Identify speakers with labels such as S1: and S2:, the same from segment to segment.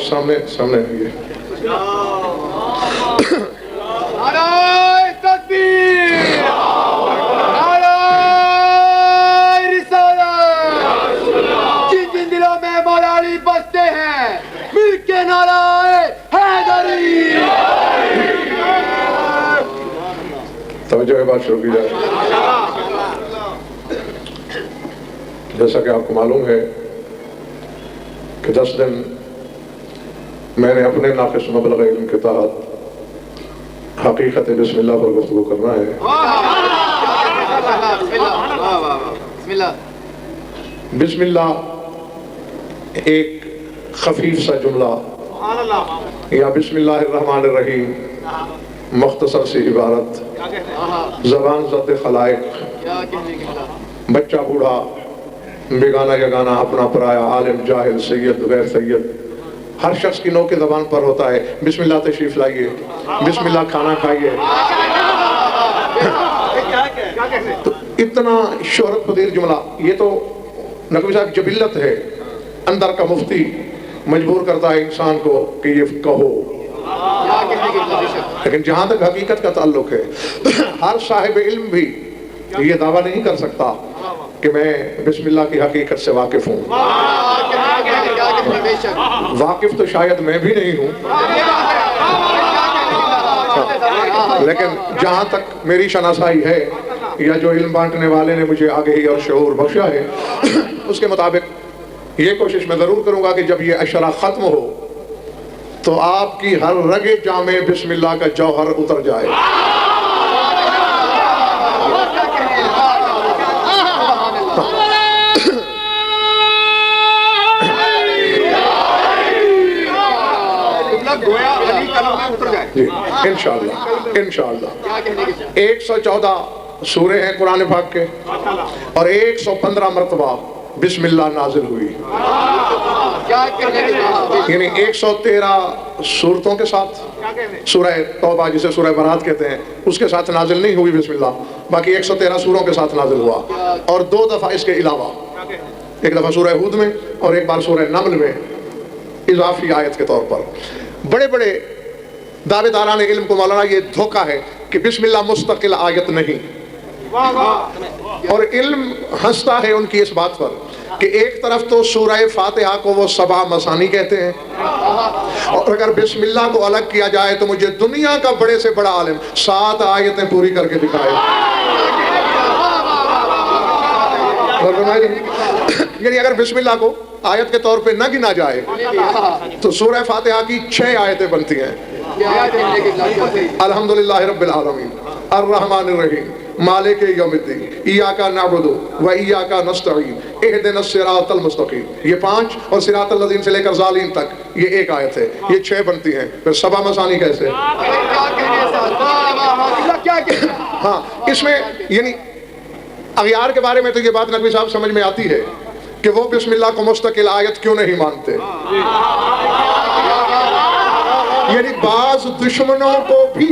S1: सामने सामने आइए।
S2: जिन जिन दिलों में मौला अली बसते हैं मिलके नाराए हैदरी।
S1: तवज्जो है, बात शुरू की जाए। जैसा कि आपको मालूम है कि 10 दिन मैंने अपने नाक़िस मबलग़ इल्म के तहत हकीकत बिस्मिल्लाह पर गुफ्तगू करना है। बिस्मिल्लाह एक खफीफ सा जुमला या बिस्मिल्लाहिर्रहमानिर्रहीम मुख्तसर सी इबारत, ज़बान ज़द खलाइक, बच्चा बूढ़ा, बेगाना यगाना, अपना पराया, आलिम जाहिल, सैयद गैर सैयद, हर शख्स की नौ की ज़बान पर होता है बिस्मिल्लाह तशरीफ लाइए, बिस्मिल्लाह खाना खाइए। तो इतना शोहरत पदीर जुमला, ये तो नकवी साहब जबिल्लत है, अंदर का मुफ्ती मजबूर करता है इंसान को कि ये कहो। लेकिन जहां तक हकीकत का ताल्लुक है, हर साहिब इल्म भी ये दावा नहीं कर सकता कि मैं बिस्मिल्लाह की हकीकत से वाकिफ हूँ। वाकिफ तो शायद मैं भी नहीं हूँ, लेकिन जहां तक मेरी शनासाई है या जो इल्म बांटने वाले ने मुझे आगे और शऊर बख्शा है, उसके मुताबिक ये कोशिश मैं जरूर करूंगा कि जब ये अशरा खत्म हो तो आपकी हर रगे जामे बिस्मिल्लाह का जौहर उतर जाए। इंशाअल्लाह इंशाअल्लाह। 114 सूरे हैं कुरान पाक के और 115 मरतबा बिस्मिल्लाह नाजिल हुई, यानी 113 सूरतों के साथ। सूरह तौबा जिसे सूरह बरात कहते हैं उसके साथ नाजिल नहीं हुई बिस्मिल्लाह, बाकी 113 सूरों के साथ नाजिल हुआ। और 2 दफा इसके अलावा, एक दफा सूरह हूद में और एक बार सूरह नमल में इजाफी आयत के तौर पर। बड़े बड़े दावेदारान इल्म को मौलाना ये धोखा है कि बिस्मिल्लाह मुस्तकिल आयत नहीं, और इल्म हंसता है उनकी इस बात पर कि एक तरफ तो सूरह फातिहा को वो सबा मसानी कहते हैं, और अगर बिस्मिल्लाह को अलग किया जाए तो मुझे दुनिया का बड़े से बड़ा आलिम 7 आयतें पूरी करके दिखाए। यानी अगर बिस्मिल्लाह को आयत के तौर पे न गिना जाए तो सूरह फातिहा की 6 आयतें बनती हैं। अल्हम्दुलिल्लाह रब्बिल आलमीन अर्रहमानिर रहीम मालिक यौमिद्दीन इय्याका नअबुदु व इय्याका नस्तईन इहदिनस सिरातल मुस्तकीम, ये 5, और सिरातल लज़ीन से लेकर ज़ालिम तक ये 1 आयत है, ये 6 बनती हैं। फिर सबा मसानी कैसे? हाँ, इसमें यानी अगयार के बारे में तो ये बात नकवी साहब समझ में आती है कि वो बिस्मिल्लाह को मुस्तकिल आयत क्यों नहीं मानते। यानी बाज दुश्मनों को भी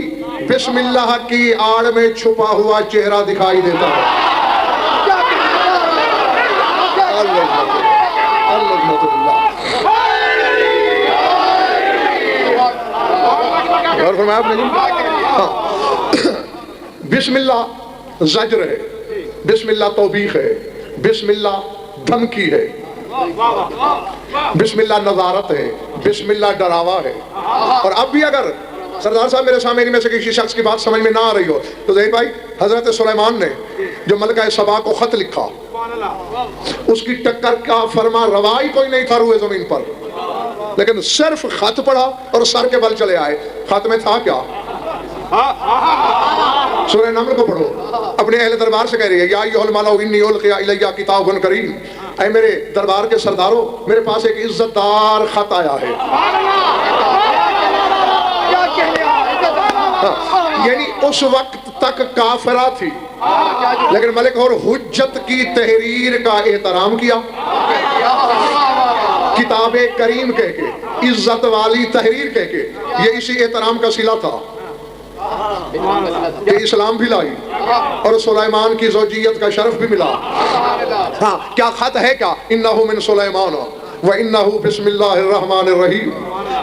S1: बिस्मिल्लाह की आड़ में छुपा हुआ चेहरा दिखाई देता है। और फरमाया आपने, बिस्मिल्लाह ज़ज्र है, बिस्मिल्लाह तौबीख है, बिस्मिल्लाह धमकी है, बिस्मिल्लाह नज़ारत है, बिस्मिल्लाह डरावा है। और अब भी अगर सरदार साहब मेरे सामने में से किसी शख्स की बात समझ में ना आ रही हो तो देख भाई, हजरत सुलेमान ने जो मलका सबा को खत लिखा, उसकी टक्कर का फरमा रवाई कोई नहीं था रूए जमीन पर, लेकिन सिर्फ खत पढ़ा और सर के बल चले आए। खत में था क्या? सूरह नमल को पढ़ो, अपने अहले दरबार से कह रही है या अय्युहल मलाउ इन्नी उल्किया इलैया किताबुन करीम, ऐ मेरे दरबार के सरदारों, मेरे पास एक इज्जतदार खत आया है। यानी उस वक्त तक काफिरा थी, लेकिन मलिक और हुज्जत की तहरीर का एहतराम किया, किताबे करीम कह के, इज्जत वाली तहरीर कह के, ये इसी एहतराम का सिला था कि इस्लाम भी लाई और सुलेमान की ज़ौजियत का शरफ भी मिला। हाँ, क्या खत है क्या? इन्नहु मिन सुलेमान व इन्नहु बिस्मिल्लाहिर्रहमानिर रहीम,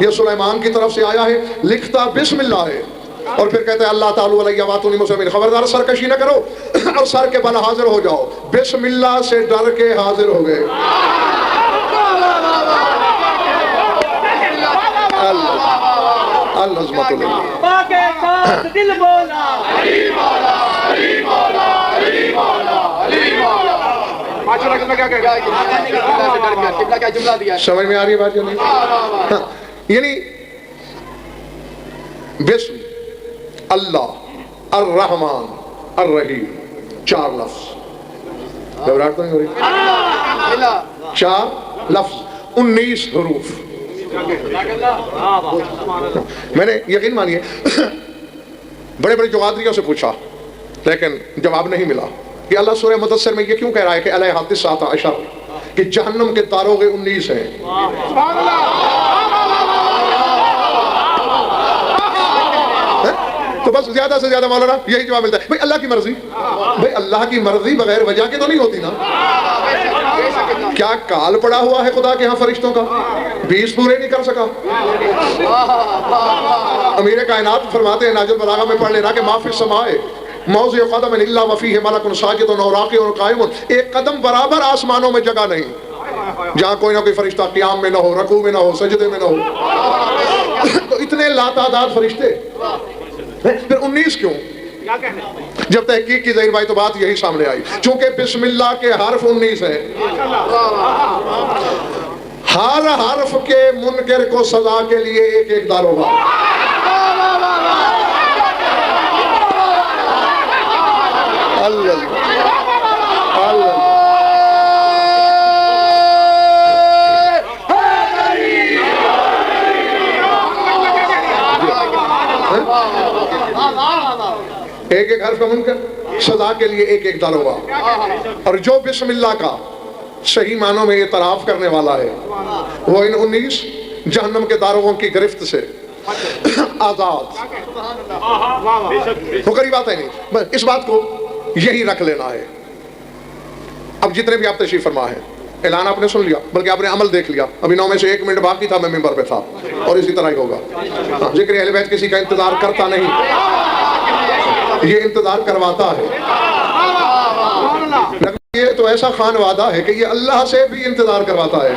S1: ये सुलेमान की तरफ से आया है, लिखता बिस्मिल्लाह है। और फिर कहते हैं अल्लाह तालू अलैया वातुनी मुस्लिमीन, खबरदार सरकशी न करो और सर के बल हाजिर हो जाओ। बिस्मिल्लाह से डर के हाजिर हो गए।
S2: दिल बोला क्या जुमला दिया,
S1: समझ में आ रही है बात या नहीं? यानी बिस्म, अल्लाह, अर रहमान, अर रहीम, 4 लफ्ज। घबराहट तो नहीं हो रही? 4 लफ्ज, 19 हरूफ। मैंने यकीन मानिए बड़े बड़े जुगादरियों से पूछा, लेकिन जवाब नहीं मिला कि अल्लाह सूरह मुदस्सिर में ये क्यों कह रहा है कि अलैहा 19 अशर, कि जहन्नम के तारोगे 19 हैं। तो बस ज्यादा से ज्यादा मौलाना यही जवाब मिलता है, भाई अल्लाह की मर्जी। भाई अल्लाह की मर्जी बगैर वजह के तो नहीं होती ना। क्या काल पड़ा हुआ है खुदा के यहाँ फरिश्तों का? 20 पूरे नहीं कर सका। अमीर कायनात फरमाते हैं, नाजुल बलागा में पढ़ लेना कि माफिस समाए मौज़े क़दम इल्ला वफ़ीह मलकुन साजिदुन और राकिउन क़ाइमुन, एक कदम बराबर आसमानों में जगह नहीं जहाँ कोई ना कोई फरिश्ता क़ियाम में ना हो, रकू में ना हो, सजदे में ना हो। तो इतने लातादाद फरिश्ते, फिर 19 क्यों? जब तहकीक की ज़ाहिर भाई तो बात यही सामने आई, चूंकि बिस्मिल्लाह के हर्फ 19 है। हर हर्फ के मुनकर को सजा के लिए एक एक दारोगा। अल्लाह अल्लाह एक एक हर्फ का मुनकर सजा के लिए एक एक दारोगा। और जो बिस्मिल्लाह का सही मानों में इतराफ करने वाला है वो इन 19 जहन्नम के दारोगों की गिरफ्त से आजाद। वो करीब बात है नहीं, बस इस बात को यही रख लेना है। अब जितने भी आप तशरीफ फरमा है, ऐलान आपने सुन लिया, बल्कि आपने अमल देख लिया। अभी 9 में से 1 मिनट बाकी था, मैं मिंबर पे था, और इसी तरह ही होगा। जिक्र अहले बैत किसी का इंतजार करता नहीं, ये इंतजार करवाता है। ये तो ऐसा खान वादा है कि ये अल्लाह से भी इंतजार करवाता है।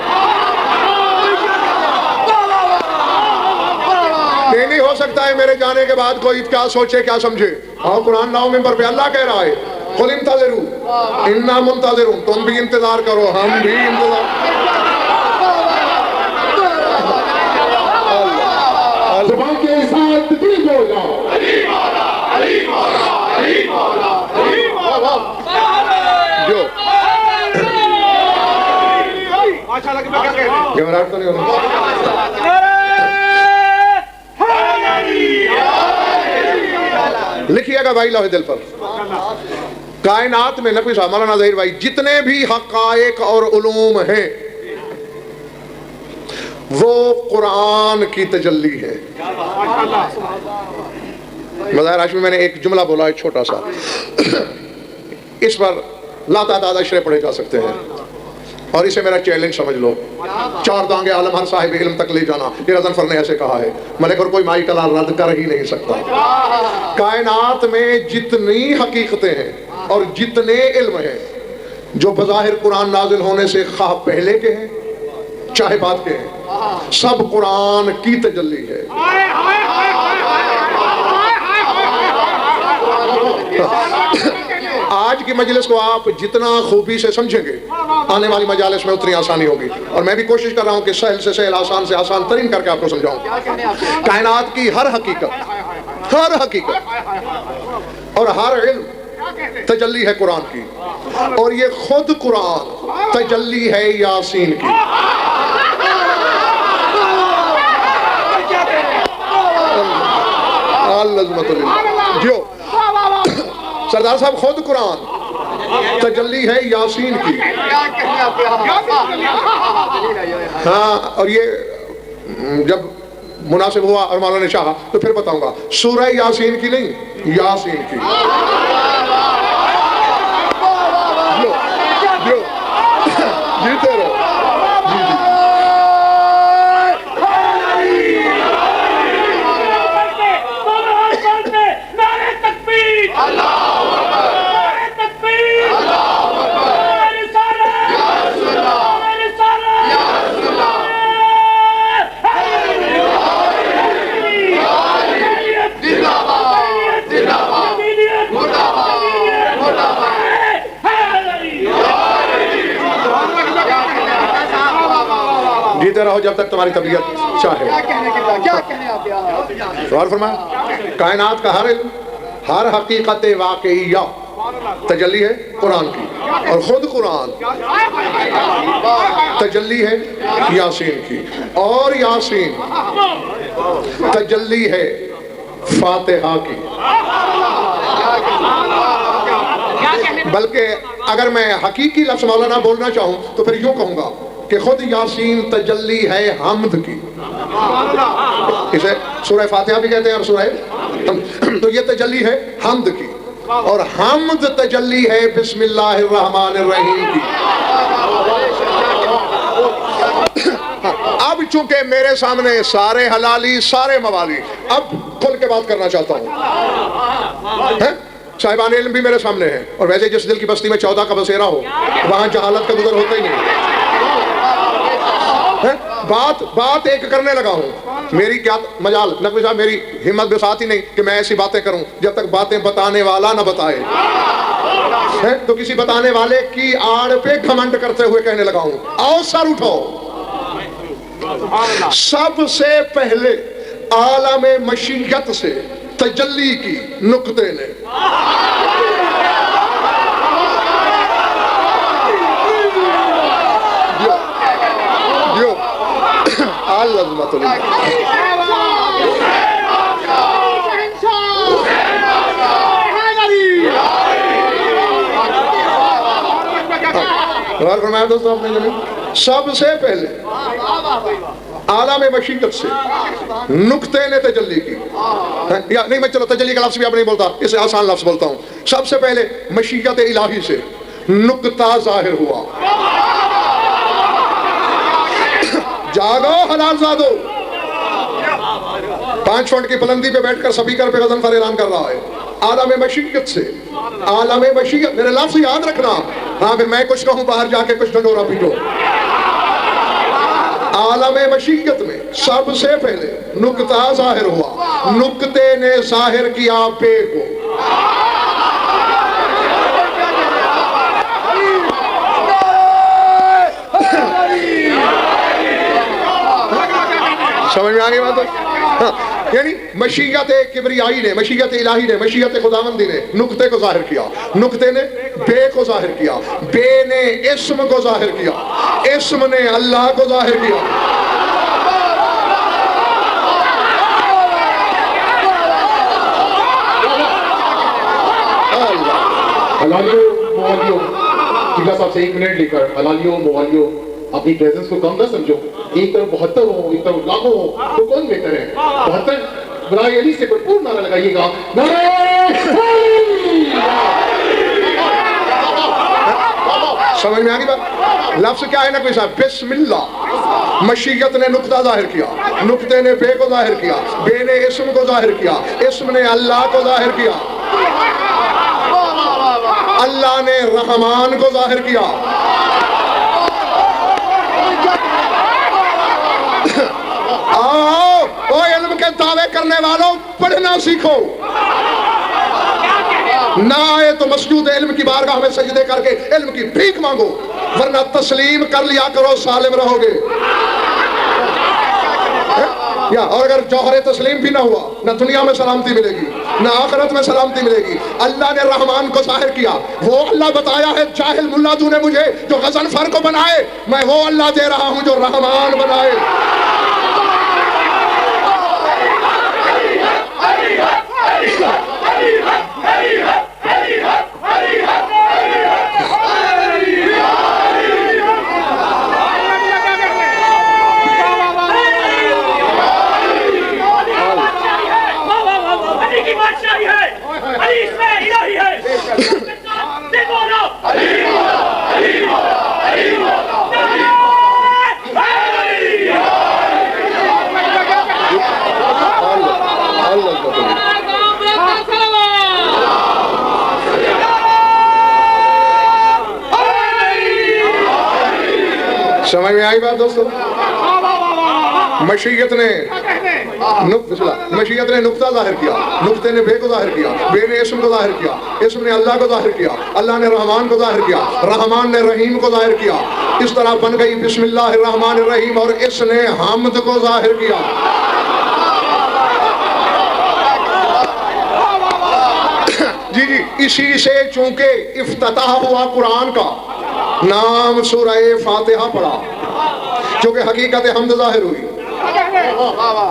S1: नहीं हो सकता है मेरे जाने के बाद कोई क्या सोचे क्या समझे। आओ कुरान लाओ मिंबर पे, अल्लाह कह रहा है कुल इंतज़िरू इन्ना मुंतज़िरून, तुम भी इंतजार करो, हम भी इंतजार।
S3: जुबान के साथ दिल बोलो,
S1: जो घबराहट तो नहीं होना। लिखिएगा भाई लौहे दिल पर, कायनात में नकवी साहब मौलाना ज़हीर भाई जितने भी हक़ाइक़ और उलूम हैं वो कुरान की तजल्ली है। मज़ाहिर हाशमी मैंने एक जुमला बोला है छोटा सा, इस पर लातादाद अशरे पढ़े जा सकते हैं, और इसे मेरा चैलेंज समझ लो। 4 दांगे आलम हर साहिब इल्म तक ले जाना, ये गज़नफ़र ने ऐसे कहा है, मलिक और कोई माई कला रद्द कर ही नहीं सकता। कायनात में जितनी हकीकतें हैं और जितने इल्म हैं जो बज़ाहिर कुरान नाजिल होने से खा पहले के हैं चाहे बाद के हैं, सब कुरान की तजल्ली है। आज की मजलिस को आप जितना खूबी से समझेंगे आने वाली मजालिस में उतनी आसानी होगी। और मैं भी कोशिश कर रहा हूँ कि सहल से सहल, आसान से आसान तरीन करके आपको समझाऊं। कायनात की हर हकीकत और हर इल्म तजल्ली है कुरान की, और ये खुद कुरान तजल्ली है यासीन की। जो सरदार साहब खुद कुरान तजल्ली है यासीन की। हाँ, और ये जब मुनासिब हुआ और मौलाना ने चाहा तो फिर बताऊंगा, सूरह यासीन की नहीं, यासीन की। जीते रहो, जी जी। पीते रहो जब तक तुम्हारी तबीयत चाहे।
S2: क्या कहने आप यहाँ?
S1: गौर फरमाए, कायनात का हर हकीकत वाकईया तजल्ली है कुरान की, और खुद कुरान तजल्ली है यासीन की, और यासीन तजल्ली है फातिहा की। बल्कि अगर मैं हकीकी लफ्ज़ मौलाना बोलना चाहूं तो फिर यूं कहूंगा कि खुद यासीन तजल्ली है हम्द की। इसे सूरह फातिहा भी कहते हैं और सूरह, तो ये तजल्ली है हम्द की, और हम्द तजल्ली है बिस्मिल्लाहिर रहमानिर रहीम की। अब चूंकि मेरे सामने सारे हलाली सारे मवाली, अब खुल के बात करना चाहता हूं। साहिबान इल्म भी मेरे सामने है, और वैसे जिस दिल की बस्ती में 14 का बसेरा हो वहां जहालत का गुजर होता ही नहीं है। बात एक करने लगा हूं, मेरी क्या मजाल नकवी साहब, मेरी हिम्मत बिसात ही नहीं कि मैं ऐसी बातें करूं जब तक बातें बताने वाला ना बताए है। तो किसी बताने वाले की आड़ पे घमंड करते हुए कहने लगा हूं, आओ सर उठाओ। सबसे पहले आलम मशीयत से तजल्ली की नुक्ते ने दोस्तों, आपने सबसे पहले आलम मशीयत से नुक्ते ने तजल्ली की, या नहीं, मैं चलो तजल्ली का लफ्ज़ भी अब नहीं बोलता, इसे आसान लफ्ज़ बोलता हूं। सबसे पहले मशीयत इलाही से नुक्ता जाहिर हुआ। जागो हलाल ज़ादो, 5 फुट की बुलंदी पे बैठकर स्पीकर पे गज़नफ़र ऐलान कर रहा है। आलम मशीयत से, आलम मशीयत, मेरे लफ्ज़ याद रखना। हाँ, फिर मैं कुछ कहूं बाहर जाके कुछ ढंढोरा पीटो। आलम मशीयत में सबसे पहले नुक्ता जाहिर हुआ, नुक्ते ने जाहिर किया बे को। समझ में आ गई बात? हाँ, यानी मशीयत किबरियाई ने, मशीयत इलाही ने, मशीयत खुदावंदी ने नुक्ते को जाहिर किया, नुक्ते ने बे को जाहिर किया, बे ने इस्म को जाहिर किया, इस्म ने अल्लाह को जाहिर किया।
S3: हलालियों मोवालियों, जिला साहब से 1 मिनट लेकर, हलालियों मोवालियों, अपनी प्रेजेंस को कम ना समझो। एक तरफ 72 हो, एक तरफ लाखों हो, तो कौन बेहतर है? 72 बराए अली से भरपूर नारा लगाइएगा,
S1: समझ में आ गई बात? लफ्ज़ क्या है ना कोई साहब? बिस्मिल्लाह। मशीयत ने नुक्ता जाहिर किया, नुक्ते ने बे को जाहिर किया, बे ने इस्म को जाहिर किया, इस्म ने अल्लाह को जाहिर किया, अल्लाह ने रहमान को जाहिर किया। आओ ओ इल्म के दावे करने वालों, पढ़ना सीखो। ना आए तो मस्जूद इल्म की बारगाह में सजदे करके इल्म की भीख मांगो, वरना तस्लीम कर लिया करो, सालिम रहोगे। या और अगर जौहर तस्लीम भी ना हुआ, ना दुनिया में सलामती मिलेगी, ना आखिरत में सलामती मिलेगी। अल्लाह ने रहमान को जाहिर किया, वो अल्लाह बताया है जाहिल मुल्ला तूने मुझे जो गज़नफ़र को बनाए, मैं वो अल्लाह दे रहा हूं जो रहमान बनाए। समझ में आई बात दोस्तों? मशीयत ने नुक्ता जाहिर किया, नुक्ते ने बे को जाहिर किया, बे ने इस्म को जाहिर किया, इस्म ने अल्लाह को जाहिर किया, अल्लाह ने रहमान को जाहिर किया, रहमान ने रहीम को जाहिर किया, इस तरह बन गई बिस्मिल्लाहिर्रहमानिर्रहीम और इसने हमद को जाहिर किया। जी जी, इसी से चूंकि इफ्तिताह हुआ कुरान का, नाम सूरह फातिहा पढ़ा, क्योंकि हकीकत हमद जाहिर हुई।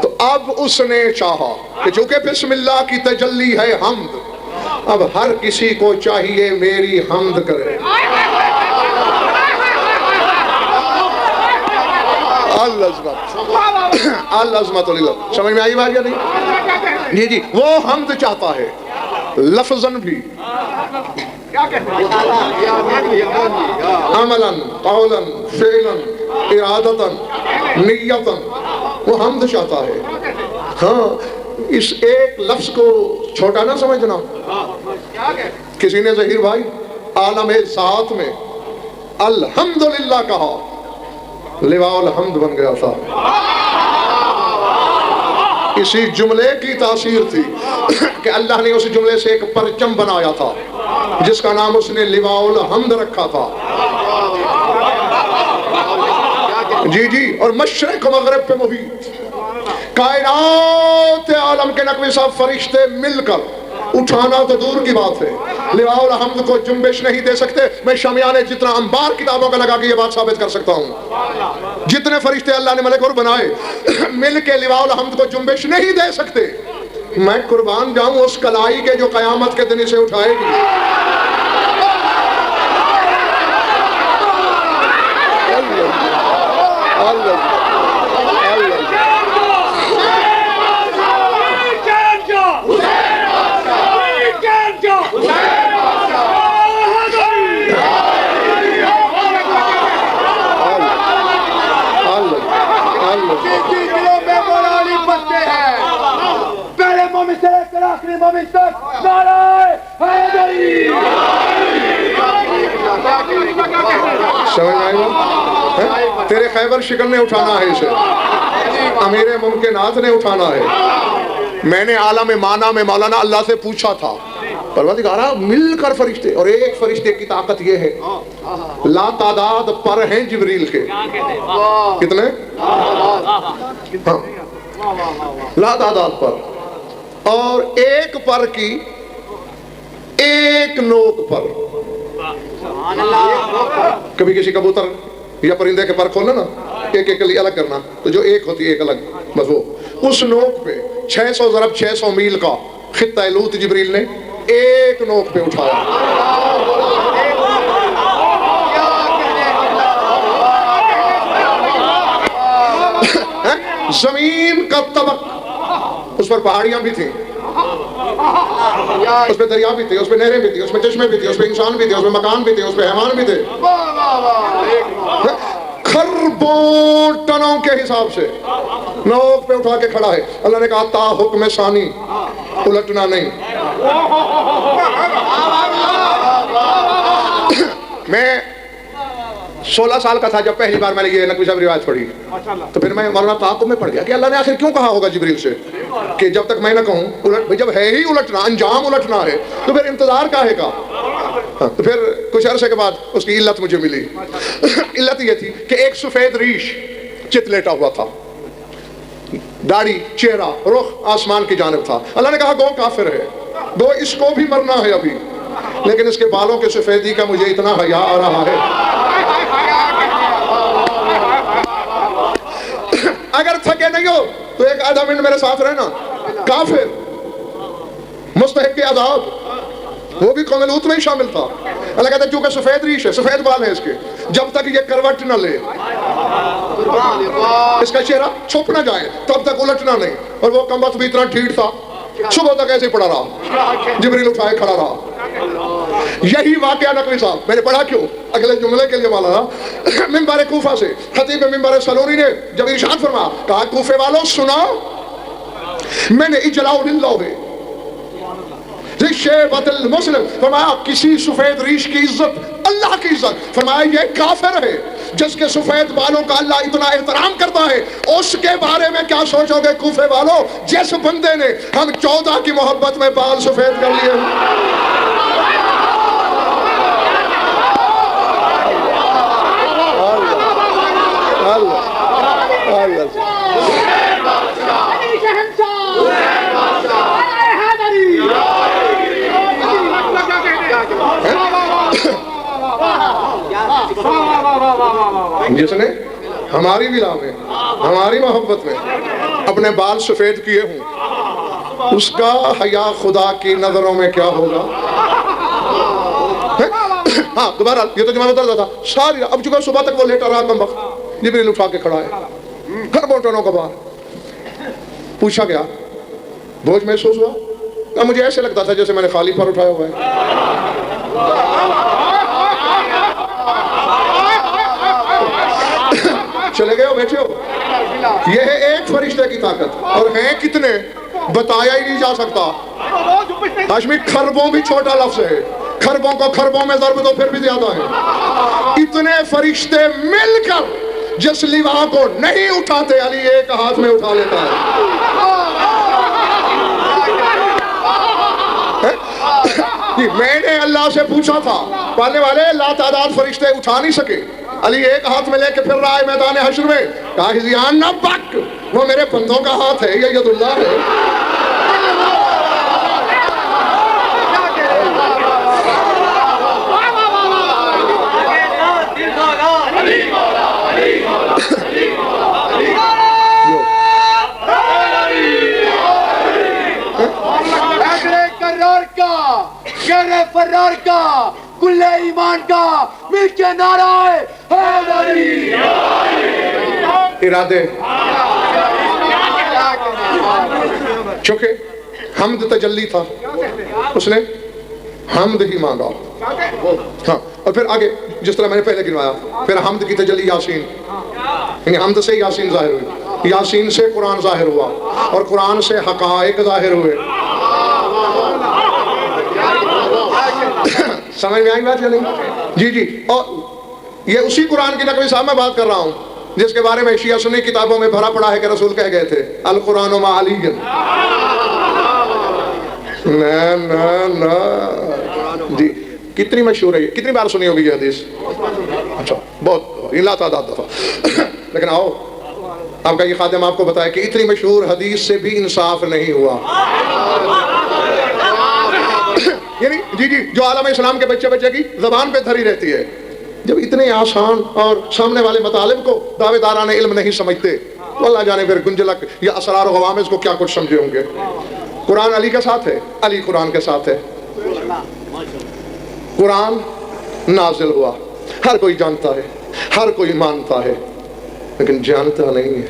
S1: तो अब उसने चाहा कि चूंकि बिस्मिल्लाह की तजल्ली है हमद, अब हर किसी को चाहिए मेरी हमद करे। अल-अज़मत लिल्लाह। समझ में आई बात या नहीं? जी जी, वो हमद चाहता है लफ्ज़न भी, अमलन, कौलन, फ़िलन, इरादतन, नियतन, वो हमद चाहता है। हाँ, इस एक लफ्ज को छोटा ना समझना। किसी ने ज़हीर भाई आलम सात में अल्हम्दुलिल्लाह कहा, लिवाउल हम्द बन गया था। इसी जुमले की तासीर थी कि अल्लाह ने उस जुमले से एक परचम बनाया था जिसका नाम उसने लिवाउल हम्द रखा था। जी जी, और मशरिक मगरिब पे मुहीत कायनात आलम के नकवी सब फरिश्ते मिलकर उठाना तो दूर की बात है, लिवाउल हम्द को जुम्बिश नहीं दे सकते। मैं शमियाने जितना अंबार किताबों का लगा के ये बात साबित कर सकता हूँ। जितने फरिश्ते अल्लाह ने मलक बनाए मिल के लिवाउल हम्द को जुम्बिश नहीं दे सकते। मैं कुर्बान जाऊं उस कलाई के जो कयामत के दिन इसे उठाएगी।
S2: आखिरी मोमिन तक नारे हैदरी।
S1: समझ में आएगा? तेरे खैबर शिकन ने उठाना है इसे, अमीर मुमकिनात ने उठाना है। मैंने आलम माना में मौलाना अल्लाह से पूछा था, परवरदिगारा मिलकर फरिश्ते, और एक फरिश्ते की ताकत ये है ला तादाद पर हैं जिब्रील के। कितने? हाँ, ला तादाद पर, और एक पर की एक नोक पर। कभी किसी कबूतर या परिंदे के पर खोलना ना, एक एक के लिए अलग करना, तो जो एक होती है एक अलग, बस वो उस नोक पे 600 ज़रब 600 मील का खित्ता लूत जिब्रील ने एक नोक पे उठाया। जमीन का तबक, उस पर पहाड़ियां भी थी, उस पे दरिया भी थे, उस पे नहरें भी थी, उस पे चश्मे भी थे, उस पे इंसान भी थे, उस पे मकान भी थे, उस पे हैवान भी थे। खरबों टनों के हिसाब से नोक पे उठा के खड़ा है। अल्लाह ने कहा ता हुक्म सानी, उलटना नहीं। मैं 16 साल का था जब पहली बार मैंने ये नकवी साहब रिवायत पढ़ी, तो फिर मैं मौलाना ताक़ुब में पढ़ गया कि अल्लाह ने आखिर क्यों कहा होगा जिब्रील से कि जब तक मैं ना कहूँ उलट, भाई जब है ही उलटना, अंजाम उलटना है, तो फिर इंतजार काहे का। हाँ, तो फिर कुछ अरसे के बाद उसकी इल्लत मुझे मिली। इल्लत ये थी कि एक सफेद रीश चित लेटा हुआ था, दाढ़ी, चेहरा, रुख आसमान की जानिब था। अल्लाह ने कहा गो काफिर है, गो इसको भी मरना है अभी, लेकिन इसके बालों के सफेदी का मुझे इतना हया आ रहा है। अगर थके नहीं हो तो एक आधा मिनट मेरे साथ रहना। काफिर, मुस्तहिक के अज़ाब, वो भी कौम लूत में ही शामिल था। अल्लाह कहता है चूंकि सफेद रीश है, सफेद बाल है इसके, जब तक ये करवट न ले, इसका चेहरा छुप न जाए, तब तक उलटना नहीं। और वो कमबख्त भी इतना ढीठ था, सुबह तक ऐसे ही पड़ा रहा, जिब्रील उठाए खड़ा रहा। यही वाकया नकवी साहब मैंने पढ़ा क्यों, अगले जुमले के लिए वाला था। मिंबर कूफा से खतीब मिंबर सलूरी ने जब इरशाद फरमाया, कहा कूफे वालों सुना, मैंने इजलाउल्लाह मुस्लिम फरमाया किसी सफेद रीश की इज्जत अल्लाह की इज्जत, फरमाया ये काफिर है जिसके सफेद बालों का अल्लाह इतना एहतराम करता है, उसके बारे में क्या सोचोगे कूफे वालों, जिस बंदे ने हम 14 की मोहब्बत में बाल सफेद कर लिए। जिसने हमारी विला में, हमारी मोहब्बत में अपने बाल सफेद किए हों, उसका हया खुदा की नजरों में क्या होगा? हाँ दोबारा, ये तो जमा उतरता था सारी, अब चुका सुबह तक वो लेटा रहा कम वक्त, जिब्रील उठा के खड़ा है, घर बोटनों का बाहर। पूछा गया बोझ महसूस हुआ? ना मुझे ऐसे लगता था जैसे मैंने खाली पर उठाया हुआ है। चले गए हो, बैठे हो। ये है एक फरिश्ते की ताकत, और हैं कितने बताया ही नहीं जा सकता। हाशमी खरबों भी छोटा लफ्ज है, खरबों को खरबों में ज़र्ब तो फिर भी ज्यादा है। इतने फरिश्ते मिलकर जिस लिवा को नहीं उठाते, अली एक हाथ में उठा लेता है। मैंने अल्लाह से पूछा था, पालने वाले लातादाद फरिश्ते उठा नहीं सके, अली एक हाथ में लेके फिर रहा है मैदान हश्र में। कहा हिज़ियान ना पक, वो मेरे बंदों का हाथ है, ये यदुल्लाह है।
S2: फर्रार का कुल्ले ईमान का मिलके नाराए हैदरी।
S1: इरादे चूंकि हमद तजल्ली था, उसने हमद ही मांगा। हाँ, और फिर आगे जिस तरह मैंने पहले गिनवाया, फिर हमद की तजल्ली यासीन, यानी हमद से यासीन जाहिर हुई, यासीन से कुरान जाहिर हुआ, और कुरान से हकायक जाहिर हुए। समझ में आई बात या नहीं? जी जी। और ये उसी कुरान की नकवी साहब मैं बात कर रहा हूँ, जिसके बारे में शिया सुन्नी किताबों में भरा पड़ा है कि रसूल कह गए थे अल कुरान मा अली। ना जी, कितनी मशहूर है ये, कितनी बार सुनी होगी ये हदीस? अच्छा, बहुत इला तादाद दफा। लेकिन आओ, आपका ये खादिम आपको बताया कि इतनी मशहूर हदीस से भी इंसाफ नहीं हुआ। यानी जी जी, जो आलम इस्लाम के बच्चे बच्चे की जबान पे धरी रहती है, जब इतने आसान और सामने वाले मतालिब को दावेदारान इल्म नहीं समझते, तो अल्लाह जाने फिर गुंजलक या असरार और गवामिज़ को क्या कुछ समझे होंगे। कुरान अली के साथ है, अली कुरान के साथ है। कुरान नाजिल हुआ, हर कोई जानता है, हर कोई मानता है, लेकिन जानता नहीं है।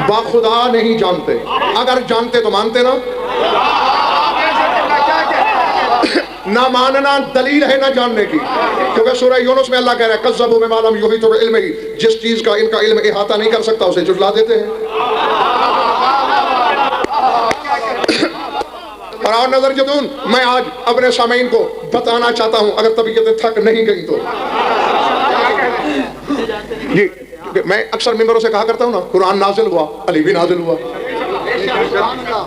S1: बाखुदा नहीं जानते, अगर जानते तो मानते ना। ना मानना दलील है ना जानने की, क्योंकि सूरह यूनुस में अल्लाह कह रहा है कज़्ज़बू बिमा लम युहीतू बिइल्मिही, जिस चीज का इनका इल्म इहाता नहीं कर सकता उसे झुठला देते हैं। और आओ नजर जदून, मैं आज अपने सामीन को बताना चाहता हूं, अगर तबीयतें थक नहीं गई तो जी, मैं अक्सर मिंबरों से कहा करता हूं ना, कुरान नाजिल हुआ, अली भी नाजिल हुआ।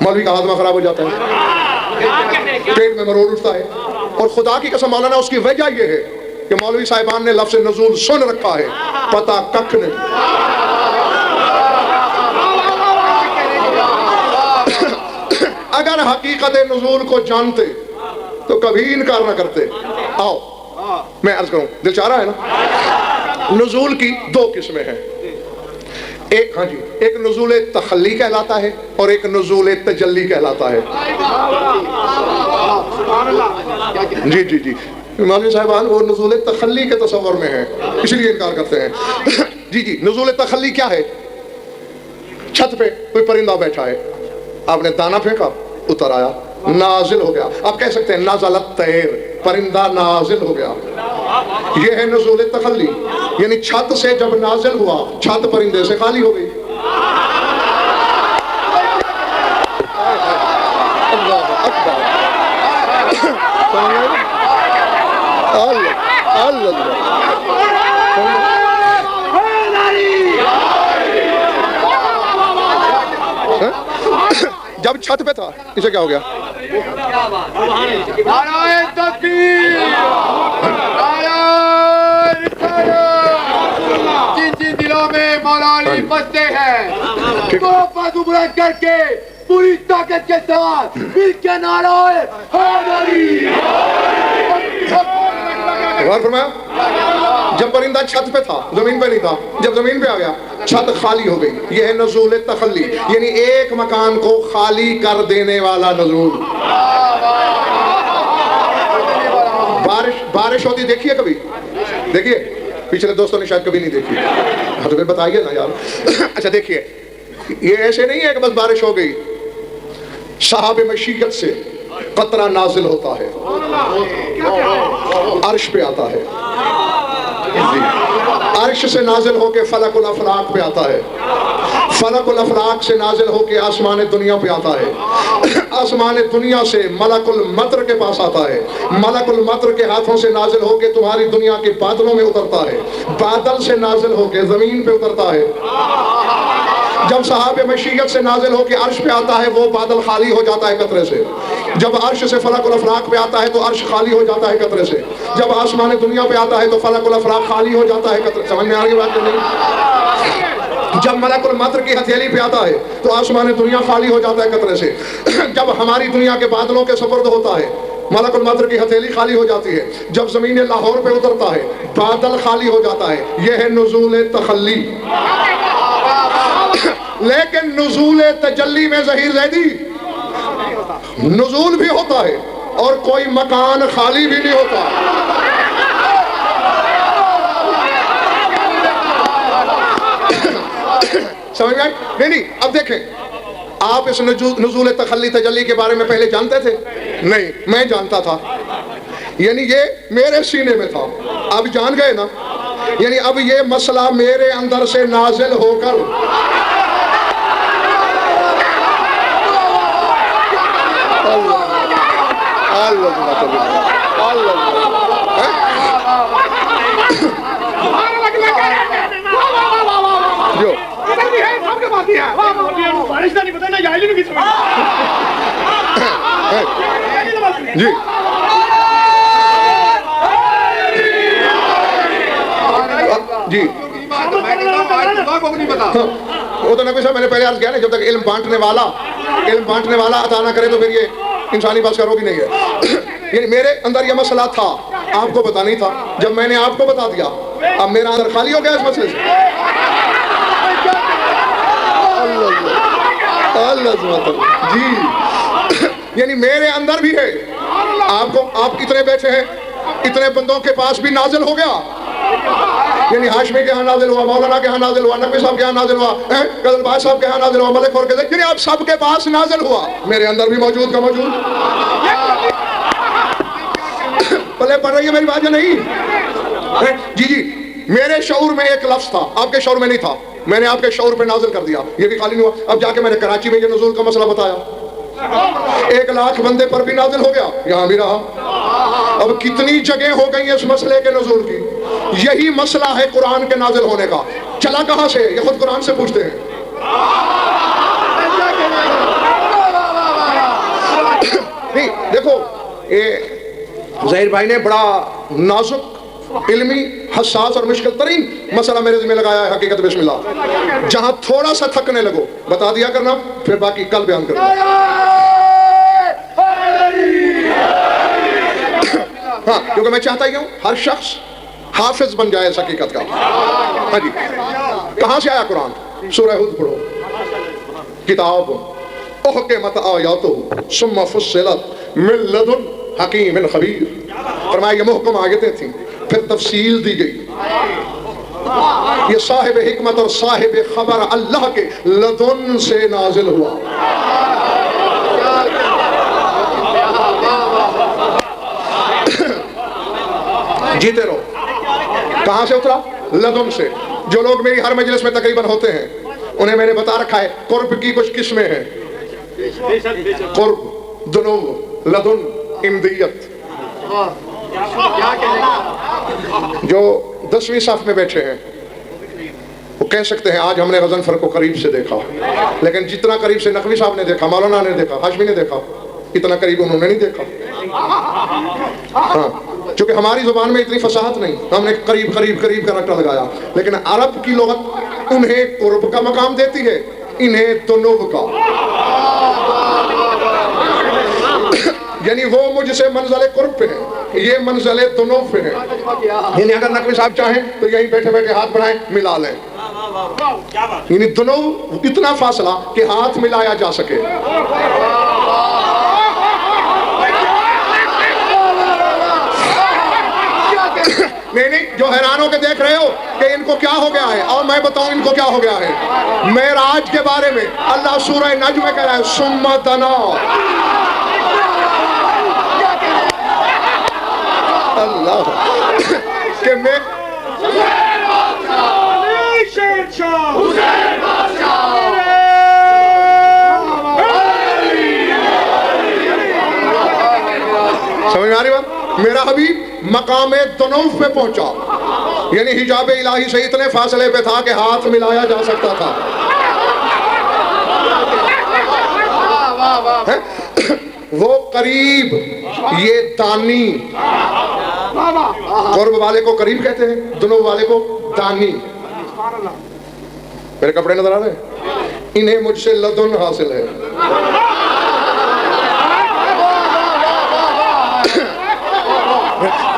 S1: मौलवी का हाथमा खराब हो जाता है, पेट में मरोड़ उठता है। और खुदा की कसम मौलाना, उसकी वजह यह है कि मौलवी साहिबान ने लफ्ज़ नज़ूल सुन रखा है, पता कख नहीं। अगर हकीकत नज़ूल को जानते तो कभी इनकार ना करते। आओ मैं अर्ज करूं, दिल चाह रहा है ना। नज़ूल की दो किस्में हैं, एक हाँ जी, एक नज़ूल तखल्ली कहलाता है और एक नज़ूल तजल्ली कहलाता है। जी जी जी, मौलवी साहिबान वो नज़ूल तखल्ली के तसव्वुर में है, इसलिए इनकार करते हैं। जी जी, नज़ूल तखल्ली क्या है? छत पे कोई परिंदा बैठा है, आपने दाना फेंका, उतर आया, नाजिल हो गया। आप कह सकते हैं नाज़लत तैर, परिंदा नाजिल हो गया। यह है नज़ूल तखल्ली, यानी छत से जब नाजिल हुआ, छत परिंदे से खाली हो गई। जब छत पे था, इसे क्या हो गया?
S2: जिन जिन दिलों में मौला अली बसते हैं, तो बाजू बुलंद करके पूरी ताकत के साथ मिल के नारा है हैदरी।
S1: गौर फरमाया, जब परिंदा छत पे था, जमीन पे नहीं था, जब जमीन पे आ गया छत खाली हो गई। यह है नज़ूल तखल्ली, यानी एक मकान को खाली कर देने वाला नज़ूल। बारिश होती देखिए कभी? देखिए, पिछले दोस्तों ने शायद कभी नहीं देखी। हाँ तो फिर बताइए ना यार। अच्छा देखिए, ये ऐसे नहीं है कि बस बारिश हो गई, साहब मशीयत से कतरा नाजिल होता है, अर्श पे आता है, अर्श से नाजिल होके फलकुल अफलाक पे आता है, फलकुल अफलाक से नाजिल होके आसमान दुनिया पे आता है, आसमान दुनिया से मलकुल मतर के पास आता है, मलकुल मतर के हाथों से नाजिल होके तुम्हारी दुनिया के बादलों में उतरता है, बादल से नाजिल होके जमीन पे उतरता है। जब साहब मशीयत से नाजिल होके अर्श पे आता है, वो बादल खाली हो जाता है कतरे से। जब अर्श से फलकुल अफलाक पे आता है तो अर्श खाली हो जाता है कतरे से। जब आसमान दुनिया पे आता है तो फलकुल अफलाक खाली हो जाता है कतरे। समझ में आ रही बात नहीं? जब मलकुल मतर की हथेली पे आता है तो आसमान दुनिया खाली हो जाता है कतरे से। जब हमारी दुनिया के बादलों के सुपुर्द होता है, मलकुल मतर की हथेली खाली हो जाती है। जब जमीन लाहौर पे उतरता है, बादल खाली हो जाता है। यह है नुज़ूल तखल्ली। लेकिन नुज़ूल तजल्ली में ज़हीर ज़ैदी नुज़ूल भी होता है और कोई मकान खाली भी नहीं होता। समझ में? नहीं, अब देखें, आप इस नुज़ूल तखल्ली तजल्ली के बारे में पहले जानते थे? नहीं, मैं जानता था, यानी ये मेरे सीने में था। अब जान गए ना, यानी अब ये मसला मेरे अंदर से नाजिल होकर जो
S4: बारिश का नहीं पता ना, जाहिल नहीं
S1: जी जी वो तो नबी साहब मैंने पहले अर्ज किया ना, जब तक इल्म बांटने वाला अता ना करे तो फिर ये इंसानी बस का रोग ही नहीं है। यानी मेरे अंदर ये मसला था, आपको पता नहीं था। जब मैंने आपको बता दिया, अब मेरा अंदर खाली हो गया इस मसले से। जी, यानी मेरे अंदर भी है। आप इतने बैठे हैं, इतने बंदों के पास भी नाजिल हो गया। यानी हाशमी के यहाँ नाजिल हुआ, मौलाना के यहाँ नाजिल हुआ, नकवी साहब के यहाँ नाजिल हुआ, गजलबाज साहब के यहाँ नाजिल हुआ, मलिक और के, यानी आप सबके पास नाजिल हुआ। मेरे अंदर भी मौजूद का मौजूद। भले पढ़ रही है मेरी बात या नहीं? जी जी, मेरे शऊर में एक लफ्ज था, आपके शऊर में नहीं था। मैंने आपके शऊर पे नाजिल कर दिया, ये भी खाली नहीं हुआ। अब जाके मैंने कराची में ये नुज़ूल का मसला बताया, 1 लाख बंदे पर भी नाजिल हो गया, यहाँ भी रहा। अब कितनी जगह हो गई इस मसले के नुज़ूल की। यही मसला है कुरान के नाजिल होने का। चला कहाँ से? ये खुद कुरान से पूछते हैं। नहीं देखो, ये ज़हीर भाई ने बड़ा नाजुक, इल्मी, हसास और मुश्किल तरीन मसला मेरे ज़िम्मे लगाया है। हकीकत बिस्मिल्लाह, जहां थोड़ा सा थकने लगो बता दिया करना, फिर बाकी कल बयान करना। हाँ, क्योंकि मैं चाहता ही हूं हर शख्स हाफिज बन जाए इस हकीकत का। हाँ जी, कहां से आया कुरान? सूरह हुद पढ़ो, किताब उहकिमत आयातुहु सुम्मा फुस्सिलत मिन लदुन हकीमिन खबीर। फरमाया ये मुहकम आयतें थी, फिर तफसील दी गई। ये साहिब हिकमत और साहिब खबर अल्लाह के लदुन से नाजिल हुआ। जीते रहो। कहां से उतरा? लदुन से। जो लोग मेरी हर मजलिस में तकरीबन होते हैं, उन्हें मैंने बता रखा है कुर्ब की कुछ किस्में हैं। कुर्ब, दुनूब, लदुन, इमदियत। जो 10वीं साफ में बैठे हैं वो कह सकते हैं आज हमने गज़नफर को करीब से देखा, लेकिन जितना करीब से नकवी साहब ने देखा, मौलाना ने देखा, हाशमी ने देखा, इतना करीब उन्होंने नहीं देखा। हाँ, क्योंकि हमारी जुबान में इतनी फसाहत नहीं, हमने करीब करीब करीब का रट्टा लगाया। लेकिन अरब की लुगत उन्हें कुर्ब का मकाम देती है, इन्हें दुनूब का। यानी वो मुझसे मंज़िल कुर्ब पे है, ये मंज़िल दुनूफ पे है। यानी अगर नकवी साहब चाहें तो यहीं बैठे बैठे हाथ बढ़ाएं, मिला लें। यानी दोनों इतना फासला कि हाथ मिलाया जा सके। नहीं, जो हैरान होकर देख रहे हो कि इनको क्या हो गया है, और मैं बताऊं इनको क्या हो गया है। मेराज के बारे में अल्लाह सूरह नज्म में कह रहा है, सुम्मा दना, अल्लाह कि मैं समझ में आ रही बात? मेरा हबीब मकाम तनौफ पे पहुंचा, यानी हिजाब इलाही से इतने फासले पे था कि हाथ मिलाया जा सकता था। है? वो करीब, ये दानी, कुर्ब वाले को करीब कहते हैं, दुनू वाले को दानी। मेरे कपड़े नजर आ रहे हैं? इन्हें मुझसे लदुन हासिल है।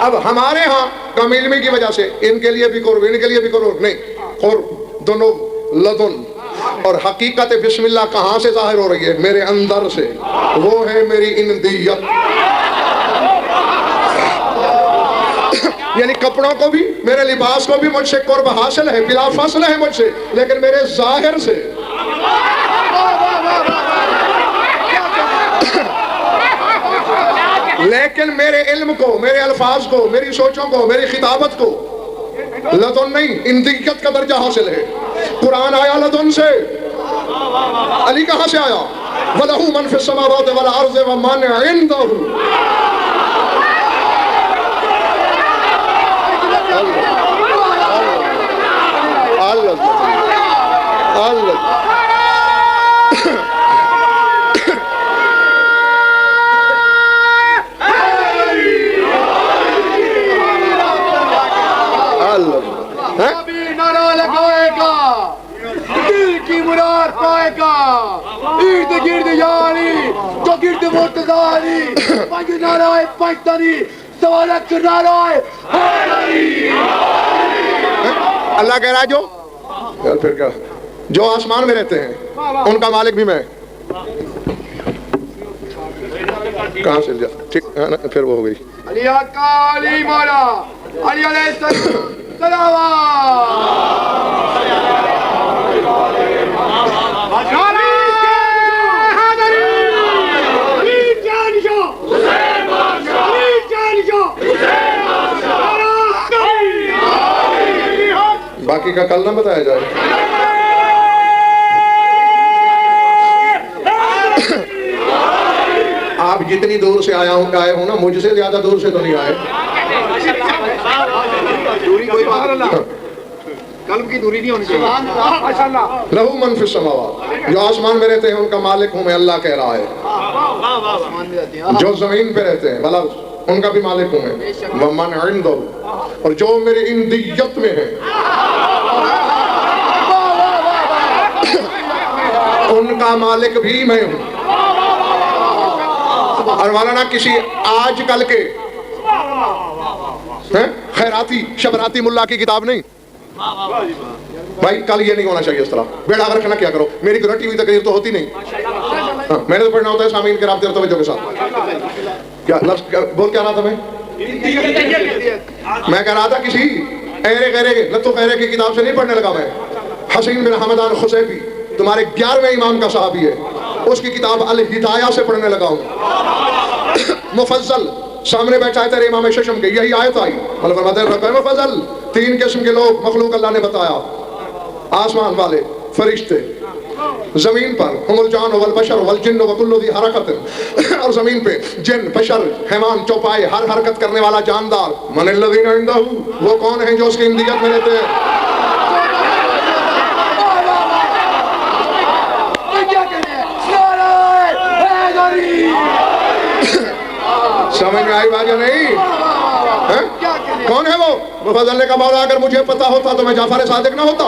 S1: अब हमारे यहाँ कम इल्मी की वजह से इनके लिए भी कुर्ब, इनके लिए भी कुर्ब नहीं, कुर्ब दोनों लदुन। और हकीकत बिस्मिल्लाह कहाँ से जाहिर हो रही है? मेरे अंदर से। वो है मेरी इंदियत। यानी कपड़ों को भी, मेरे लिबास को भी मुझसे कुर्ब हासिल है, बिला फासला है मुझसे, लेकिन मेरे जाहिर से। लेकिन मेरे इल्म को, मेरे अल्फाज को, मेरी सोचों को, मेरी खिताबत को लदुन नहीं, इंदियत का दर्जा हासिल है। कुरान आया लदुन से, अली कहां से आया? वलहु मन फिस समावाति वल अर्ज़ि व मन इंदहु। अल्लाह अल्लाह
S2: दिल की मुराद पाएगा, इर्द गिर्द यारी, तो गिर्द मुर्तज़ारी, पंज नाराए पंजतनी, सवालक नाराए हैदरी।
S1: अल्लाह कह रहा है जो, यार फिर क्या, जो आसमान में रहते हैं उनका मालिक भी मैं। कहाँ से जा, ठीक है ना, फिर वो हो गई।
S2: अली आका, अली मौला, अली अलैहिस्सलाम।
S1: बाकी का कल ना बताया जाए। आप जितनी दूर से आए हो ना, मुझसे ज्यादा दूर से तो नहीं आए।
S2: दूरी कोई बात नहीं, कल्ब की दूरी नहीं होनी चाहिए। माशाअल्लाह।
S1: लहू मन फिस समावात, जो आसमान में रहते हैं उनका मालिक हूं मैं, अल्लाह कह रहा है। जो जमीन पे रहते हैं भला उनका भी मालिक हूं मैं। व मन इंदहु, और जो मेरे इंदियत में है उनका मालिक भी मैं हूं। और मौलाना किसी आजकल के खैराती शबराती मुल्ला की किताब नहीं भाई, कल ये नहीं होना चाहिए इस तरह। बेड़ा रखना क्या करो, मेरी कोई रटी हुई तकरीर तो होती नहीं। हाँ, मैंने तो पढ़ना होता है सामीन के राब्ते तवज्जो के साथ। क्या लफ्ज़ बोल क्या रहा था मैं कह रहा था किसी ऐरे गैरे के लत्तो गैरे की किताब से नहीं पढ़ने लगा मैं। हसीन बिन हमदान खुसैफी तुम्हारे 11वें इमाम का सहाबी है, उसकी किताब अल हिदाया से पढ़ने लगा हूँ। मुफज्जल सामने बैठा है तेरे इमाम शशम के, यही आयत आई। मुफज्जल 3 किस्म के लोग मखलूक अल्लाह ने बताया, आसमान वाले फरिश्ते, जमीन पर हुमुल जान वल बशर वल जिन्न व कुल्लु दी हरकत, और जमीन पे जिन बशर हैवान चौपाए हर हरकत करने वाला जानदार। मन लदीना इंदहु, वो कौन है जो उसकी इंदियत में रहते हैं। समझ में आई बात या नहीं? कौन है वो? मुफज्जल ने कहा अगर मुझे पता होता तो मैं जाफर सादिक ना होता।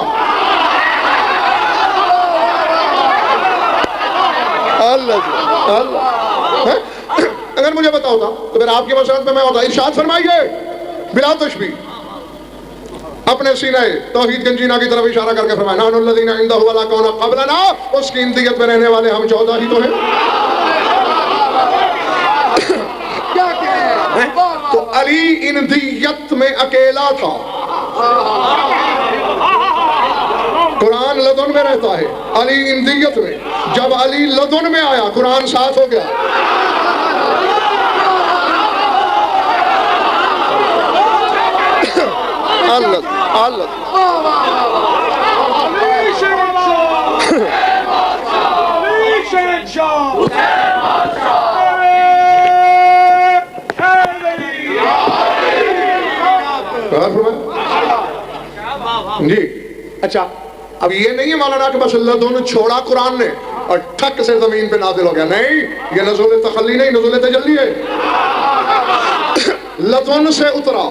S1: अल्लाह अगर मुझे पता होता तो फिर आपकी मसरत में मैं होता। इरशाद फरमाइए बिला तशबीह, अपने सीने तौहीद गंजीना की तरफ इशारा करके फरमाया नानुल्लज़ीना इंदहु वला कौना क़ब्लना, उसकी इंदियत में रहने वाले हम 14 ही तो हैं।
S2: क्या कहे?
S1: तो अली इंदियत में अकेला था, कुरान लदुन में रहता है, अली इंदियत में। जब अली लदुन में आया कुरान साथ हो गया। अल्लाह अल्लाह जी। अच्छा, अब ये नहीं है मौलाना कि बस लदुन छोड़ा कुरान ने और ठक से जमीन पे नाजिल हो गया। नहीं, ये नज़ुल तखल्ली नहीं, नज़ुल तजल्ली है। लदुन से उतरा,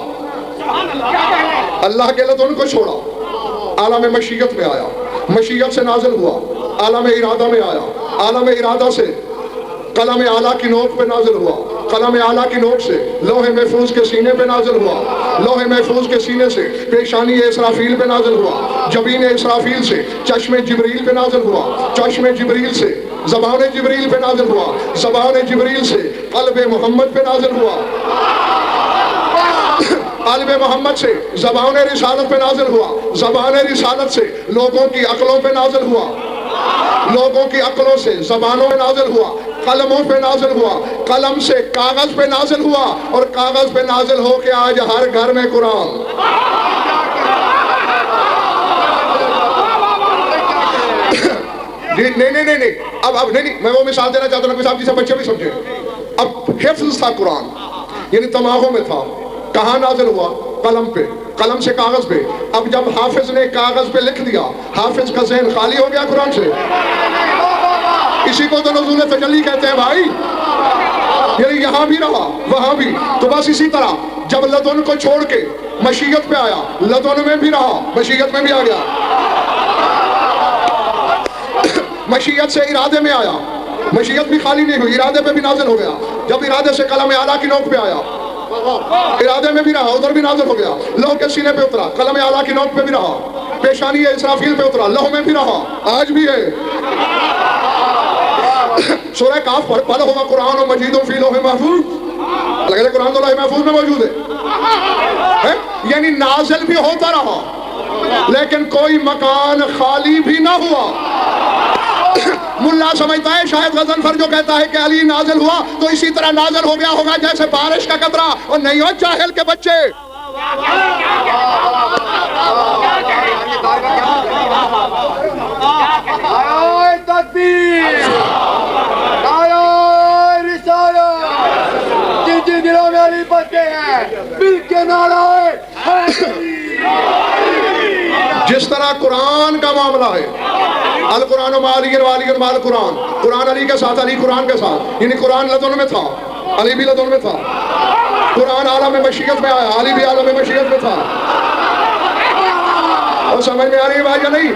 S1: अल्लाह के लदुन को छोड़ा, आलम मशीयत में आया, मशीयत से नाजिल हुआ, आलम इरादा में आया, आलम इरादा से कलम आला की नोक पे नाजिल हुआ, कलम आला की नोक से लोहे महफूज के सीने पे नाजिल हुआ, लोहे महफूज के सीने से पेशानी इसराफील पे नाजिल हुआ, जबीन इसराफील से चश्मे जिब्रील पे नाजिल हुआ, चश्मे जिब्रील से ज़बान जिब्रील पे नाजिल हुआ, ज़बान जिब्रील से क़ल्ब मोहम्मद पे नाजिल हुआ, क़ल्ब मोहम्मद से ज़बान रिसालत पे नाजिल हुआ, ज़बान रिसालत से लोगों की अक्लों पे नाजिल हुआ, लोगों की अक्लों से ज़बानों में नाजिल हुआ, कलमों पे नाजिल हुआ, कलम से कागज पे नाजिल हुआ और कागज पे नाजिल हो के आज हर घर में कुरान। नहीं, अब नहीं, मैं वो मिसाल देना चाहता हूँ कि साहब जिसे बच्चे भी समझे। अब हिफ्ज़ था कुरान, यानी दिमागों में था। कहाँ नाजिल हुआ? कलम पे, कलम से कागज पे। अब जब हाफिज ने कागज पे लिख दिया, हाफिज का ज़हन खाली हो गया कुरान से। इसी को तो नज़ूल तजल्ली कहते हैं भाई। यानी यहाँ भी रहा वहाँ भी। तो बस इसी तरह जब लदुन को छोड़ के मशीयत पे आया, लदुन में भी रहा, मशीयत में भी आ गया। मशीयत से इरादे में आया, मशीयत भी खाली नहीं हुई, इरादे पे भी नाजिल हो गया। जब इरादे से कलम आला की नोक पे आया, इरादे में भी रहा, उधर भी नाजिल हो गया। लौह के सीने पे उतरा, कलम आला की नोक पे भी रहा, पेशानी इसराफील पे उतरा, लौह में भी रहा, आज भी है। सूरह काफ पढ़ा होगा, कुरान और मजीद फी लौह महफूज। लगे कुरान तो लौह महफूज में मौजूद है? यानी नाजिल भी होता रहा लेकिन कोई मकान खाली भी ना हुआ। मुल्ला समझता है शायद गज़नफर जो कहता है कि अली नाजिल हुआ तो इसी तरह नाजिल हो गया होगा जैसे बारिश का कतरा। और नहीं हो जाहिल के बच्चे।
S2: जिन दिलों में अली बसते हैं मिल के नाराए
S1: जिस तरह कुरान का मामला है, अल कुरान वाल कुरान, कुरान अली के साथ, अली कुरान के साथ। यानी कुरान लदुन में था, अली भी लदुन में था। कुरान आलम मशीयत में आया, अली भी आलम मशीयत में था। और समझ में आ रही है बात या नहीं?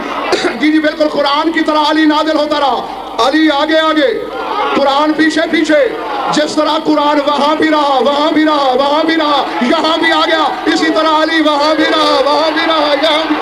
S1: जी बिल्कुल कुरान की तरह अली नाजिल होता रहा, अली आगे आगे, कुरान पीछे पीछे। जिस तरह कुरान वहां भी रहा, वहां भी रहा, वहां भी रहा, यहाँ भी आ गया, इसी तरह अली वहां भी रहा, वहां भी रहा, यहाँ भी।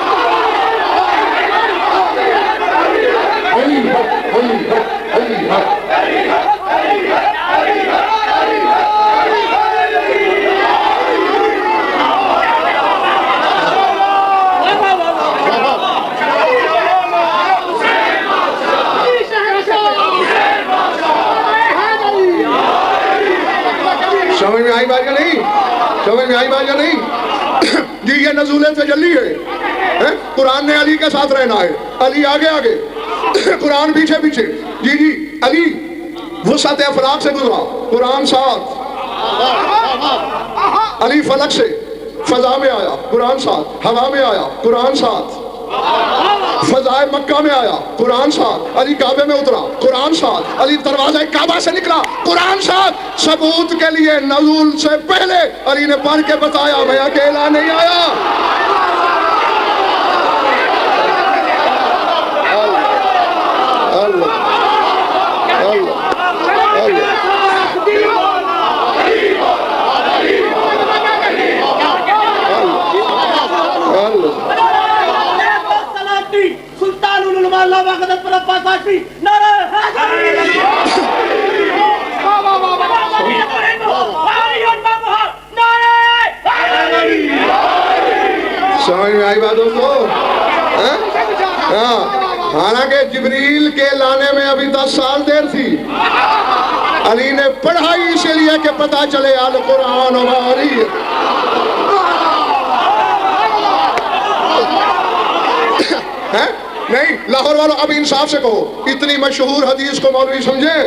S1: समझ में आई बात या नहीं? समझ में आई बात या नहीं? जी ये नज़ूल तजल्ली है। कुरान ने अली के साथ रहना है, अली आगे आगे, कुरान पीछे पीछे। जी अली वुसअत अफलाक से गुजरा, कुरान साथ। अली फलक से फजा में आया, कुरान साथ। हवा में आया, कुरान साथ। फजाए मक्का में आया, कुरान साथ। अली काबे में उतरा, कुरान साथ। अली दरवाज़े काबा से निकला, कुरान साथ। सबूत के लिए नज़ूल से पहले अली ने पढ़ के बताया मैं अकेला नहीं आया। अल्लाह अल्लाह अल्लाह
S5: वक्त पर पासाशी नारा
S1: समझ में आई बात दोस्तों? हाँ, हालांकि जिब्रील के लाने में अभी 10 साल देर थी। अली ने पढ़ाई इसलिए कि पता चले अल कुरान हमारी है नहीं। लाहौर वालों अब इंसाफ से कहो, इतनी मशहूर हदीस को मौलवी समझे?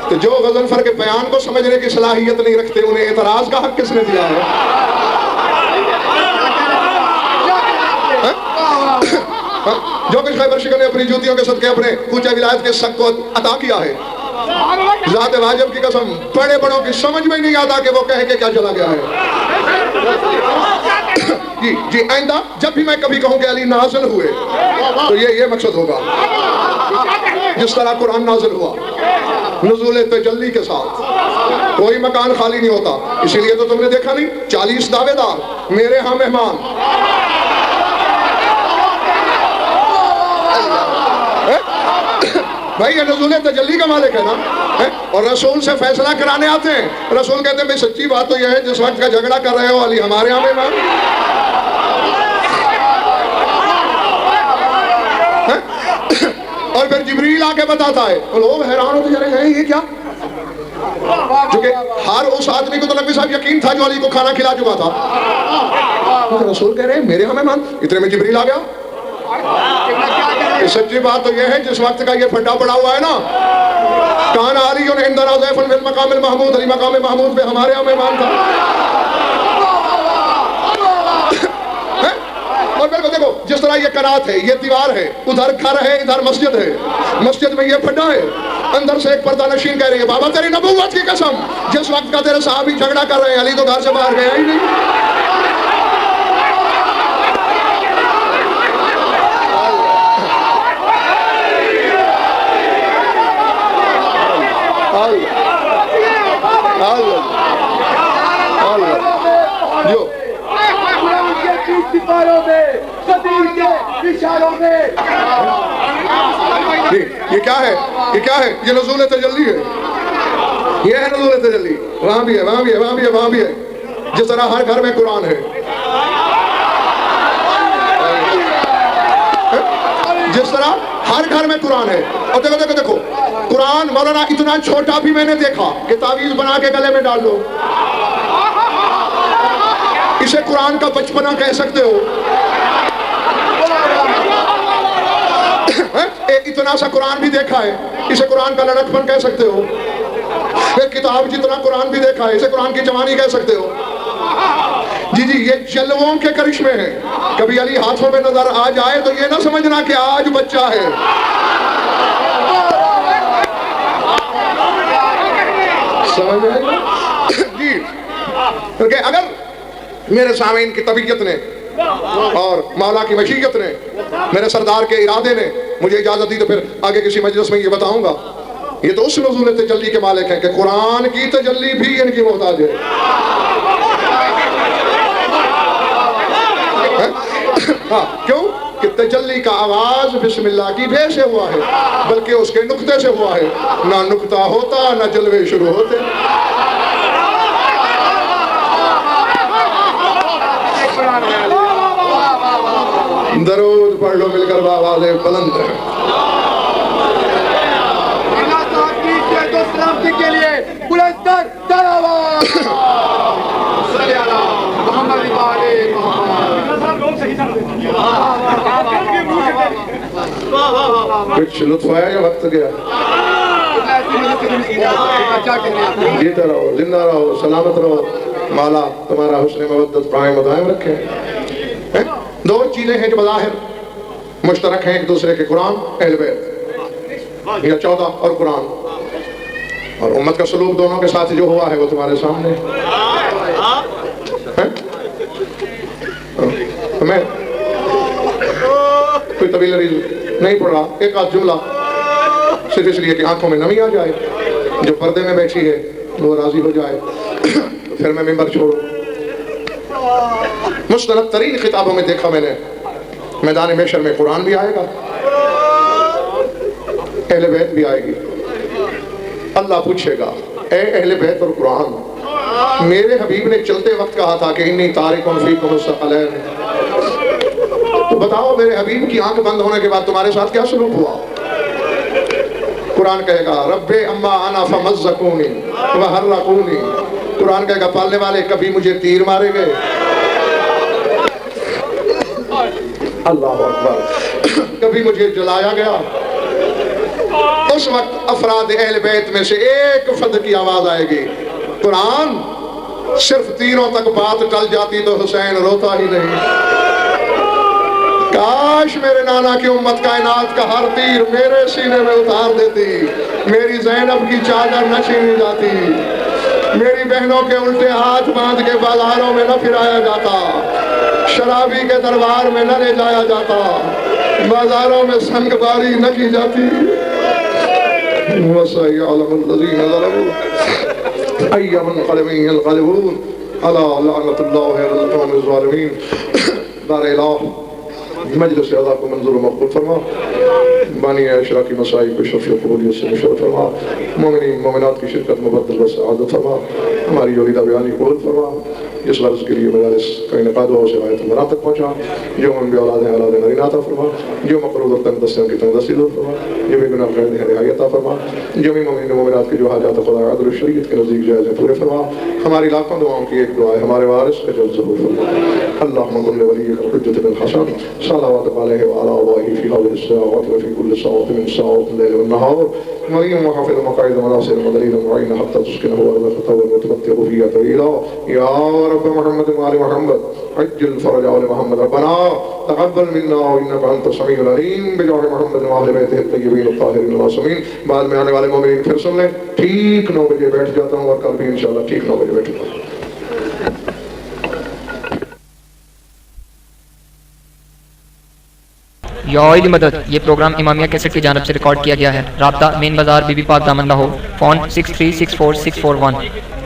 S1: तो जो गजनफर के बयान को समझने की सलाहियत नहीं रखते उन्हें एतराज का हक किसने दिया है? जो कुछ खैबर शिकन ने अपनी जूतियों के सदके अपने कूचा विलायत के शक को अता किया है, ज़ात वाजिब की कसम बड़े बड़ों की समझ में नहीं आता कि वो कह के क्या चला गया है। जी जी, आइंदा जब भी मैं कभी कहूँ कि अली नाज़िल हुए तो ये मकसद होगा जिस तरह कुरान नाज़िल हुआ नुज़ूल तजल्ली के साथ, कोई मकान खाली नहीं होता। इसीलिए तो तुमने देखा नहीं 40 दावेदार मेरे यहाँ मेहमान। भाई ये नुज़ूल तजल्ली का मालिक है ना है? और रसूल से फैसला कराने आते हैं। रसूल कहते हैं भाई सच्ची बात तो यह है जिस वक्त का झगड़ा कर रहे हो अली हमारे यहाँ मेहमान। और फिर जिब्रील आके बताता है और लोग हैरान होते जा रहे हैं ये क्या? क्योंकि हर उस आदमी को तो नबी साहब यकीन था जो अली को खाना खिला चुका था। तो रसूल कह रहे हैं मेरे यहाँ मेहमान, इतने में जिब्रील आ गया। सच्ची बात तो यह है जिस वक्त का ये फड्डा पड़ा हुआ है ना, कान अली इंदना ज़ैफ़ुन फिल मक़ामिल महमूद, अली मक़ाम महमूद पे हमारे यहाँ मेहमान था। और मेरे को देखो जिस तरह ये करात है, ये दीवार है, उधर घर है, इधर मस्जिद है, मस्जिद में ये फड्डा है, अंदर से एक पर्दा नशीन कह रही है बाबा तेरी नबूवत की कसम जिस वक्त का तेरे साहबी झगड़ा कर रहे हैं अली तो घर से बाहर गया ही नहीं। जो ये क्या है? ये क्या है? ये नुज़ूल तजल्ली है। ये है नुज़ूल तजल्ली। वहां भी है, वहां भी है, वहां भी है, वहां भी है। जिस तरह हर घर में कुरान है, जिस तरह हर घर में कुरान है। और देखो देखो देखो कुरान मौलाना इतना छोटा भी मैंने देखा कि तावीज़ बना के गले में डाल लो। इसे कुरान का बचपना कह सकते हो। एक इतना सा कुरान भी देखा है, इसे कुरान का लड़कपन कह सकते हो। एक किताब जितना कुरान भी देखा है, इसे कुरान की जवानी कह सकते हो। जी जी, ये जलवों के करिश्मे हैं। कभी अली हाथों में नजर आ जाए तो ये ना समझना कि आज बच्चा है। समझ आएगा जी? क्योंकि अगर मेरे सामने इनकी तबीयत ने और मौला की मशीयत ने, मेरे सरदार के इरादे ने मुझे इजाजत दी तो फिर आगे किसी मजलिस में ये बताऊंगा। ये तो उस नुज़ूल तजल्ली के मालिक हैं कि कुरान की तजल्ली भी इनकी मोहताज है। हाँ, क्यों कि तजल्ली का आवाज बिस्मिल्लाह की भे से हुआ है, बल्कि उसके नुक्ते से हुआ है। ना नुक्ता होता ना जलवे शुरू होते। दरूद पढ़ लो मिलकर बावाज़े बुलंद
S2: के लिए बुलंद
S1: कुछ लुत्फ आया या वक्त गया? जीते रहो, जिंदा रहो, सलामत रहो। माला तुम्हारा हुस्न मवद्दत प्राइम मुदायम रखे। दो चीजें हैं जो बज़ाहिर मुश्तरक हैं एक दूसरे के, कुरान अहले बैत या 14 और कुरान और उम्मत का सलूक दोनों के साथ जो हुआ है वो तुम्हारे सामने है। मैं कोई तवील नहीं पढ़ रहा, एक आध जुमला सिर्फ इसलिए कि आंखों में नमी आ जाए, जो पर्दे में बैठी है वो राजी हो जाए तो फिर मैं मिंबर छोड़ूं। मुस्तनद तरीन किताबों में देखा मैंने, मैदान महशर में कुरान भी आएगा, अहले बैत भी आएगी। अल्लाह पूछेगा, ए अहले बैत और कुरान, मेरे हबीब ने चलते वक्त कहा था कि इन्नी तारिकुन फीकुम सक़लैन, तो बताओ मेरे हबीब की आंख बंद होने के बाद तुम्हारे साथ क्या सलूक हुआ? कुरान कहेगा रब्बे अम्मा अना फमज़्ज़कूनी व हर्रकूनी, कुरान कहेगा पालने वाले कभी मुझे तीर मारे गए, अल्लाह अकबर, कभी मुझे जलाया गया। उस वक्त अफराद अहले बैत में से एक फर्द की आवाज आएगी, कुरान सिर्फ तीरों तक बात टल जाती तो हुसैन रोता ही नहीं। काश मेरे नाना की उम्मत कायनात का हर तीर मेरे सीने में उतार देती, मेरी ज़ैनब की चादर न छीनी जाती, मेरी बहनों के उल्टे हाथ बांध के बाजारों में न फिराया जाता, शराबी के दरबार में न ले जाया जाता, बाजारों में संगबारी न की जाती। मजलिस अज़ा को मंजूर मक़बूल फरमा, बानी अशरा की मसाइब को शफ़ी क़बूलियत से मुशर्रफ फरमा, मोमिनीन मोमिनात की शिरकत मुबद्दल व सआदत फरमा, हमारी योगिता बयानी कबूल फरमा, जिस गर्ज़ के लिए मजालिस का इनेकाद हो उसे आयत मराम तक पहुँचा, जो उनके औलाद नरीना अता फरमा, जो मक़रूज़ और तंगदस्ती उनकी तंगदस्ती दूर फरमा, जो बेगुनाह गैर रिहाई अता फरमा, जो भी मोमिनीन मोमिनात की जो हाजात खुदा अदल शरीयत के नज़दीक जायज़ है पूरे फरमा। हमारी लाखों दुआओं की एक दुआ है, हमारे वारिस का जल्द ज़हूर फरमा। अल्लाहुम्मा कुल्लि वलिय्यिका हुज्जत बिन हसन सल्लल्लाहु अलैहि व आला आलिहि फी हाज़िहि अस्साअति व फी कुल्लि साअतिन मिन साअतिल लैल वन नहार मरियम व हाफ़िज़ मक़ाइद मनासिर मदलील मुईन हत्ता तुस्किनहु व रज़क़तहु व तुमत्तिअहु फ़ीहा तवीला या रब्ब मुहम्मद व आलि मुहम्मद अज्जिल फ़रज आलि मुहम्मद रब्बना तक़ब्बल मिन्ना इन्नका अंतस समीउल अलीम बिजाहि मुहम्मद व आलि बैतिहि अत्तय्यबीन अत्ताहिरीन मासूमीन। बाद में आने वाले मोमिनीन फिर सुन लें, ठीक 9 बजे बैठ जाता हूँ और कल भी इंशाअल्लाह ठीक 9 बजे बैठूंगा।
S6: या ऑइली मदद, ये प्रोग्राम इमामिया कैसेट की जानिब से रिकॉर्ड किया गया है। राब्ता मेन बाजार Bibi Pak Daman Lahore, phone 63646641,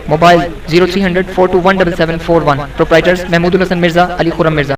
S6: mobile 0300 4217741, proprietors Mahmudul Hassan Mirza, Ali Khurram Mirza.